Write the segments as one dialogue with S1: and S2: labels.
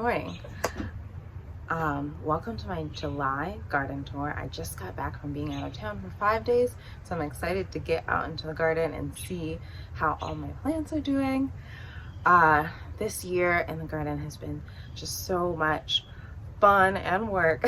S1: morning. Welcome to my July garden tour. I just got back from being out of town for 5 days, so I'm excited to get out into the garden and see how all my plants are doing. This year in the garden has been just so much fun and work.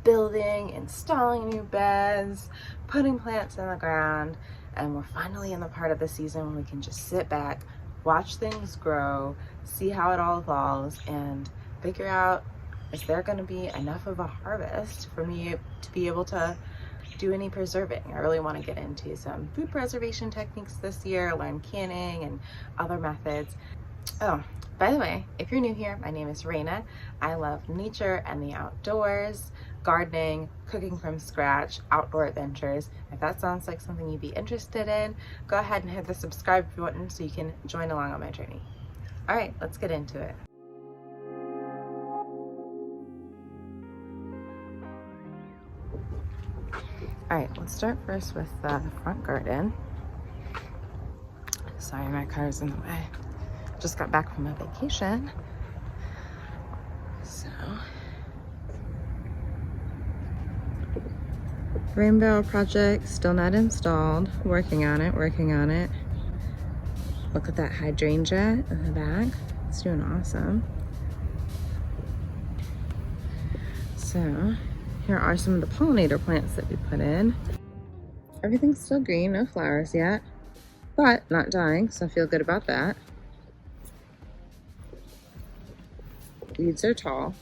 S1: Building, installing new beds, putting plants in the ground, and we're finally in the part of the season when we can just sit back, watch things grow, see how it all evolves, and figure out, is there going to be enough of a harvest for me to be able to do any preserving? I really want to get into some food preservation techniques this year, learn canning and other methods. Oh, by the way, if you're new here, my name is Raina. I love nature and the outdoors, gardening, cooking from scratch, outdoor adventures. If that sounds like something you'd be interested in, go ahead and hit the subscribe button so you can join along on my journey. All right, let's get into it. All right, let's start first with the front garden. Sorry, my car's in the way. Just got back from a vacation. So, rainbow project still not installed. Working on it. Look at that hydrangea in the back. It's doing awesome. So, here are some of the pollinator plants that we put in. Everything's still green, no flowers yet, but not dying, so I feel good about that. Weeds are tall.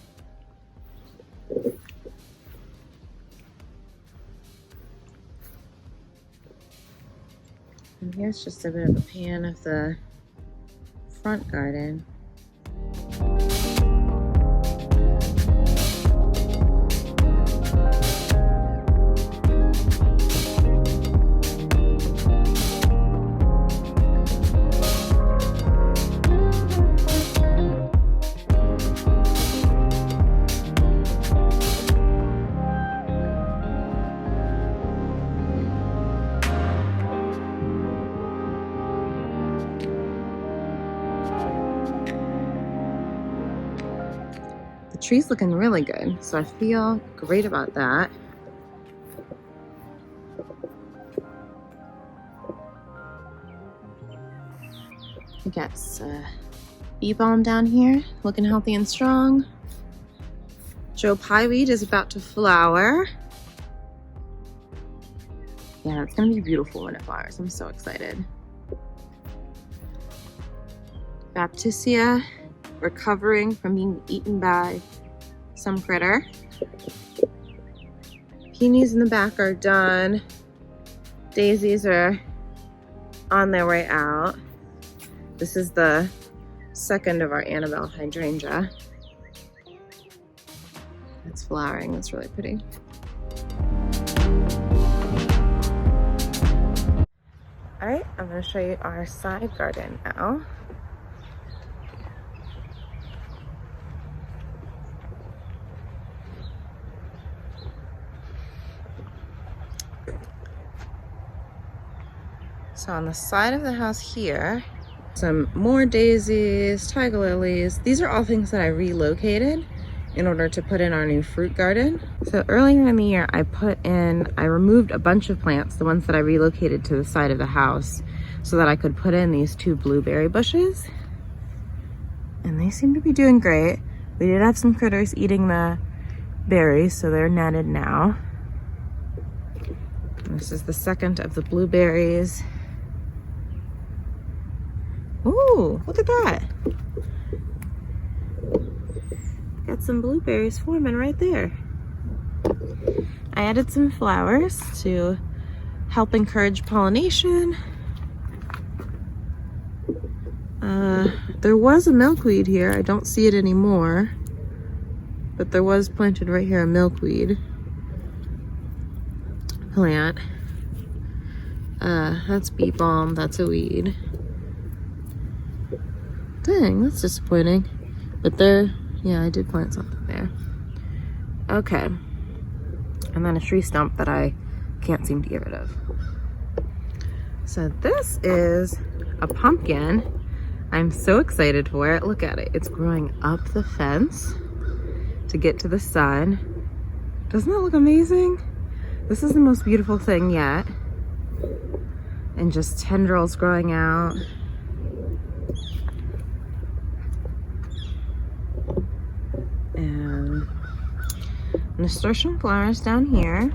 S1: And here's just a bit of a pan of the front garden. The tree's looking really good, so I feel great about that. We got bee balm down here, looking healthy and strong. Joe Pye weed is about to flower. Yeah, it's gonna be beautiful when it flowers. I'm so excited. Baptisia, recovering from being eaten by some critter. Peonies in the back are done. Daisies are on their way out. This is the second of our Annabelle hydrangea. It's flowering, it's really pretty. All right, I'm gonna show you our side garden now. So on the side of the house here, some more daisies, tiger lilies. These are all things that I relocated in order to put in our new fruit garden. So earlier in the year, I removed a bunch of plants, the ones that I relocated to the side of the house, so that I could put in these 2 blueberry bushes. And they seem to be doing great. We did have some critters eating the berries, so they're netted now. And this is the second of the blueberries. Ooh, look at that. Got some blueberries forming right there. I added some flowers to help encourage pollination. There was a milkweed here. I don't see it anymore, but there was planted right here a milkweed plant. That's bee balm, that's a weed. Dang, that's disappointing. But yeah, I did plant something there. Okay. And then a tree stump that I can't seem to get rid of. So this is a pumpkin. I'm so excited for it. Look at it. It's growing up the fence to get to the sun. Doesn't that look amazing? This is the most beautiful thing yet. And just tendrils growing out. And nasturtium flowers down here.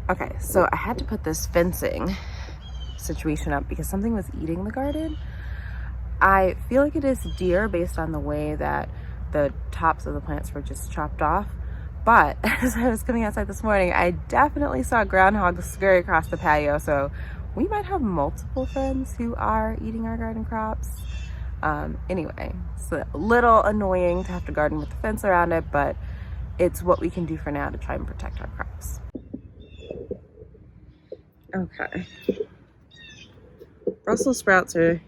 S1: Okay, so I had to put this fencing situation up because something was eating the garden. I feel like it is deer based on the way that the tops of the plants were just chopped off. But as I was coming outside this morning, I definitely saw groundhogs scurry across the patio. So we might have multiple friends who are eating our garden crops. Anyway, it's a little annoying to have to garden with the fence around it, but it's what we can do for now to try and protect our crops. Okay. Brussels sprouts are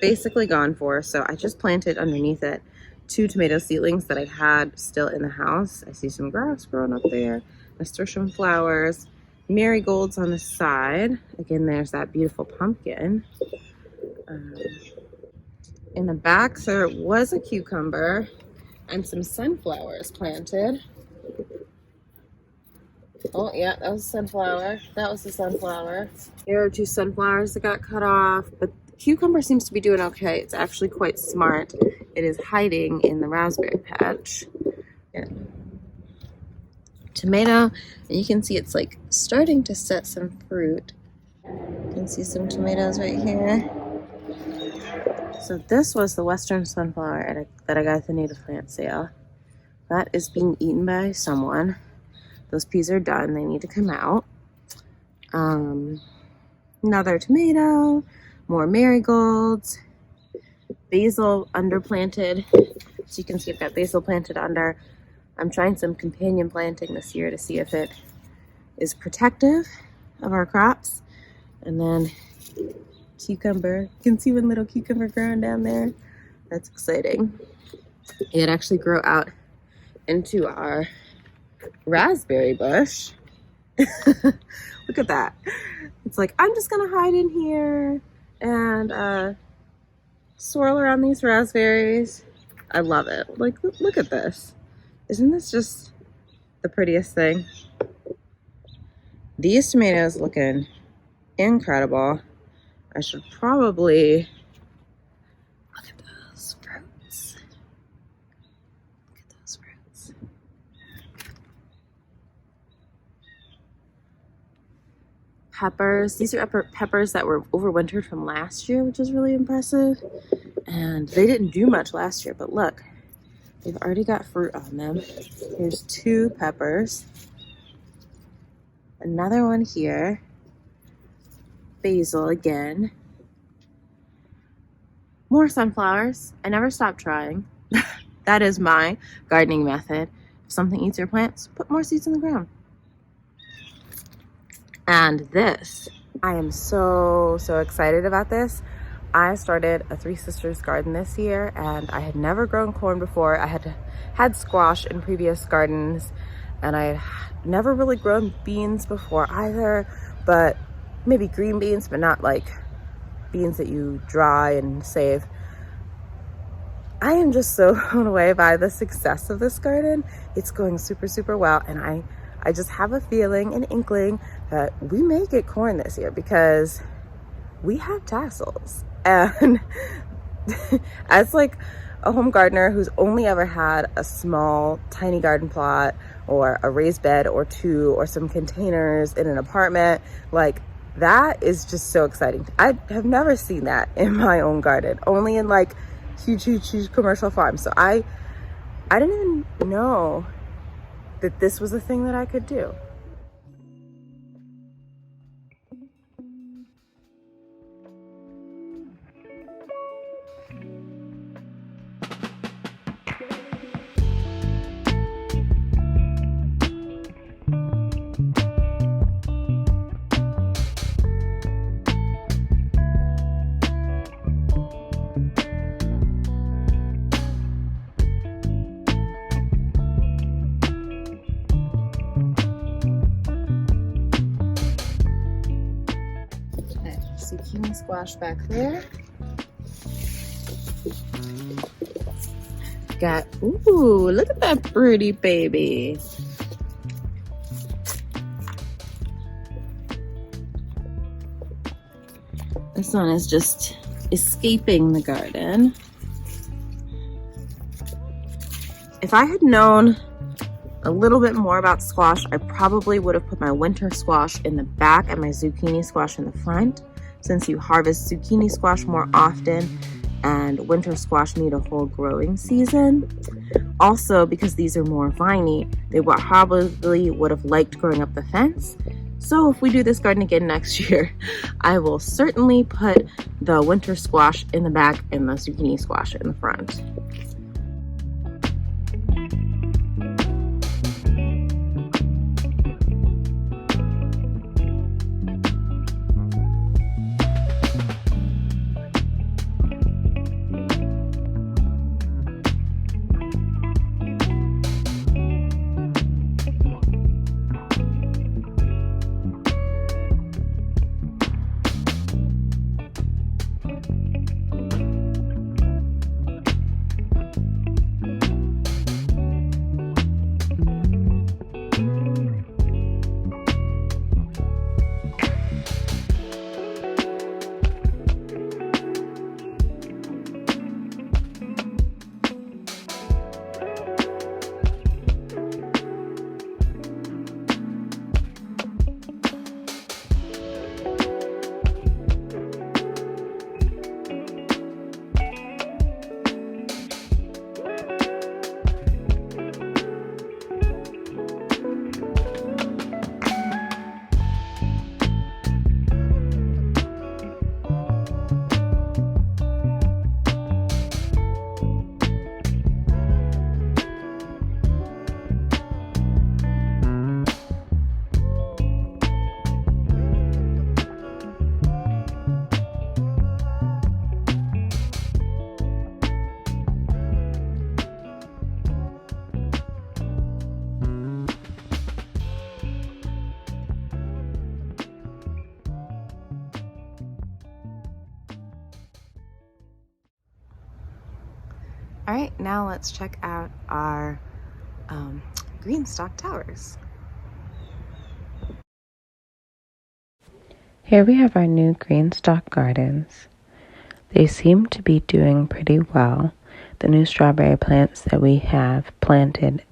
S1: basically gone for, so I just planted underneath it 2 tomato seedlings that I had still in the house. I see some grass growing up there, nasturtium flowers, marigolds on the side. Again, there's that beautiful pumpkin. In the back there was a cucumber and some sunflowers planted. Oh yeah, that was a sunflower. That was the sunflower. Here are 2 sunflowers that got cut off, but the cucumber seems to be doing okay. It's actually quite smart. It is hiding in the raspberry patch. Yeah. Tomato, and you can see it's like starting to set some fruit. You can see some tomatoes right here. So this was the Western sunflower that I got at the native plant sale. That is being eaten by someone. Those peas are done. They need to come out. Another tomato, more marigolds, basil underplanted. So you can see I've got basil planted under. I'm trying some companion planting this year to see if it is protective of our crops. And then cucumber. You can see one little cucumber growing down there. That's exciting. It actually grew out into our raspberry bush. Look at that. It's like, I'm just gonna hide in here and swirl around these raspberries. I love it. Like, look at this. Isn't this just the prettiest thing? These tomatoes looking incredible. I should probably look at those fruits. Look at those fruits. Peppers. These are peppers that were overwintered from last year, which is really impressive. And they didn't do much last year, but look, they've already got fruit on them. Here's 2 peppers. Another one here. Basil again. More sunflowers. I never stop trying. That is my gardening method. If something eats your plants, put more seeds in the ground. And this, I am so excited about this. I started a 3 Sisters garden this year, and I had never grown corn before. I had squash in previous gardens, and I had never really grown beans before either, but maybe green beans, but not like beans that you dry and save. I am just so blown away by the success of this garden. It's going super well, and I just have a feeling, an inkling that we may get corn this year because we have tassels. And as like a home gardener who's only ever had a small, tiny garden plot or a raised bed or 2 or some containers in an apartment, like that is just so exciting. I have never seen that in my own garden, only in like huge commercial farms. So I didn't even know that this was a thing that I could do. zucchini squash back there. Got, ooh, look at that pretty baby. This one is just escaping the garden. If I had known a little bit more about squash, I probably would have put my winter squash in the back and my zucchini squash in the front, since you harvest zucchini squash more often and winter squash need a whole growing season. Also, because these are more viney, they probably would have liked growing up the fence. So if we do this garden again next year, I will certainly put the winter squash in the back and the zucchini squash in the front. All right, now let's check out our GreenStalk towers.
S2: Here we have our new GreenStalk gardens. They seem to be doing pretty well. The new strawberry plants that we have planted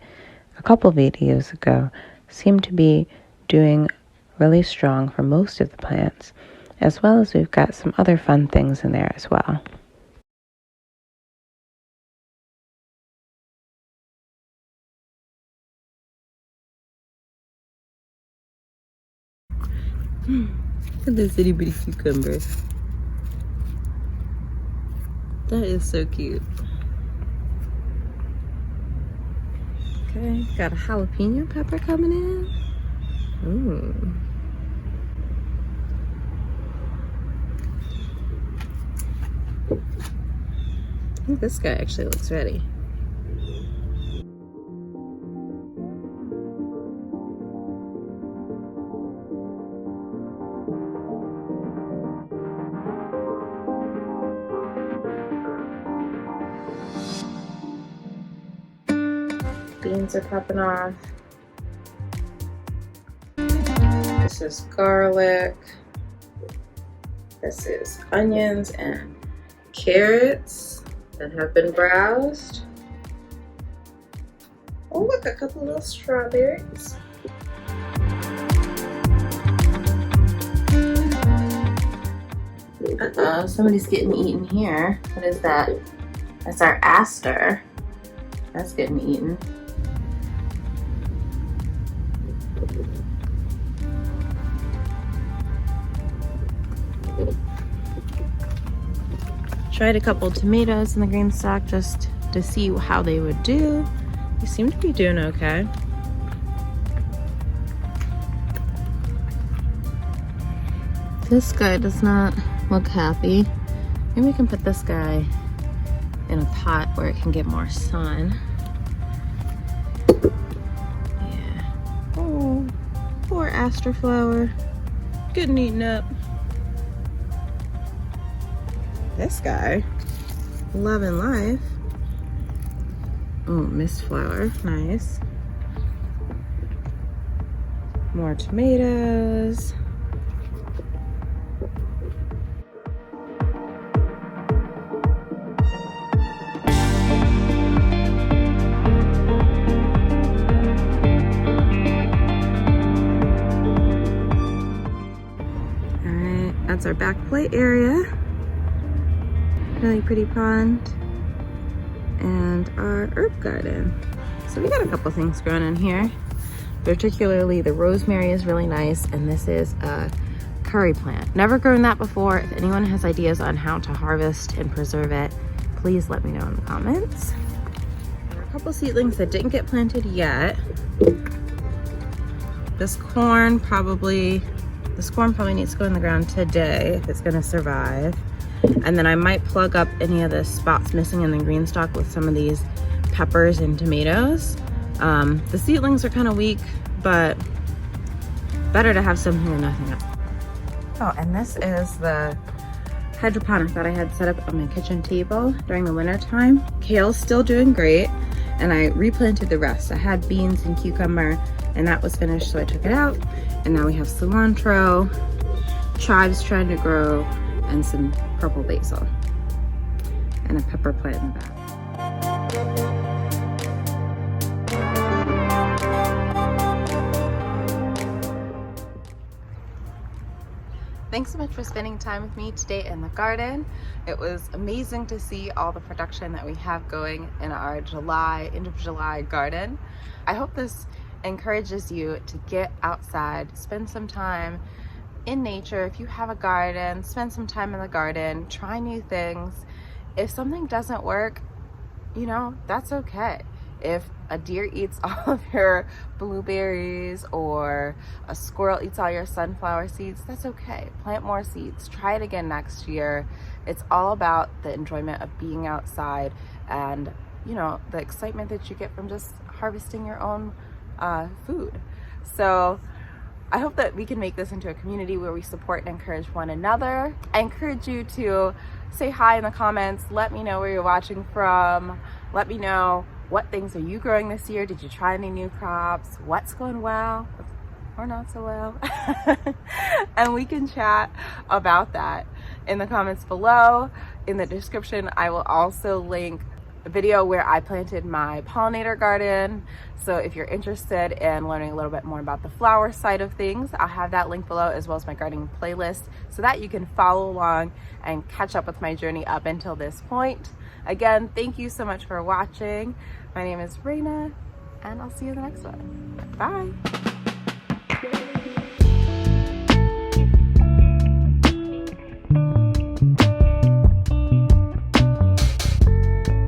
S2: a couple videos ago seem to be doing really strong for most of the plants, as well as we've got some other fun things in there as well.
S1: Look at this itty bitty cucumber. That is so cute. Okay, got a jalapeno pepper coming in. Ooh. I think this guy actually looks ready. Beans are popping off. This is garlic. This is onions and carrots that have been browsed. Oh look, a couple little strawberries. Uh-oh, somebody's getting eaten here. What is that? That's our aster. That's getting eaten. Tried a couple tomatoes in the GreenStalk just to see how they would do. They seem to be doing okay. This guy does not look happy. Maybe we can put this guy in a pot where it can get more sun. Yeah. Oh, poor aster flower. Getting eaten up. This guy, loving life. Oh, mist flower, nice. More tomatoes. Alright, that's our back plate area. Really pretty pond. And our herb garden. So we got a couple things growing in here. Particularly the rosemary is really nice, and this is a curry plant. Never grown that before. If anyone has ideas on how to harvest and preserve it, please let me know in the comments. There are a couple seedlings that didn't get planted yet. This corn probably needs to go in the ground today if it's gonna survive. And then I might plug up any of the spots missing in the GreenStalk with some of these peppers and tomatoes. The seedlings are kind of weak, but better to have something than nothing else. Oh, and this is the hydroponic that I had set up on my kitchen table during the winter time. Kale's still doing great, and I replanted the rest. I had beans and cucumber, and that was finished, so I took it out. And now we have cilantro, chives trying to grow, and some purple basil, and a pepper plant in the back. Thanks so much for spending time with me today in the garden. It was amazing to see all the production that we have going in our end of July garden. I hope this encourages you to get outside, spend some time in nature. If you have a garden, spend some time in the garden, try new things. If something doesn't work, you know, that's okay. If a deer eats all of your blueberries or a squirrel eats all your sunflower seeds, that's okay. Plant more seeds, try it again next year. It's all about the enjoyment of being outside and, you know, the excitement that you get from just harvesting your own food. So I hope that we can make this into a community where we support and encourage one another. I encourage you to say hi in the comments. Let me know where you're watching from. Let me know what things are you growing this year. Did you try any new crops? What's going well or not so well? And we can chat about that in the comments below. In the description, I will also link a video where I planted my pollinator garden. So if you're interested in learning a little bit more about the flower side of things, I'll have that link below, as well as my gardening playlist, so that you can follow along and catch up with my journey up until this point. Again, thank you so much for watching. My name is Raina, and I'll see you in the next one. Bye.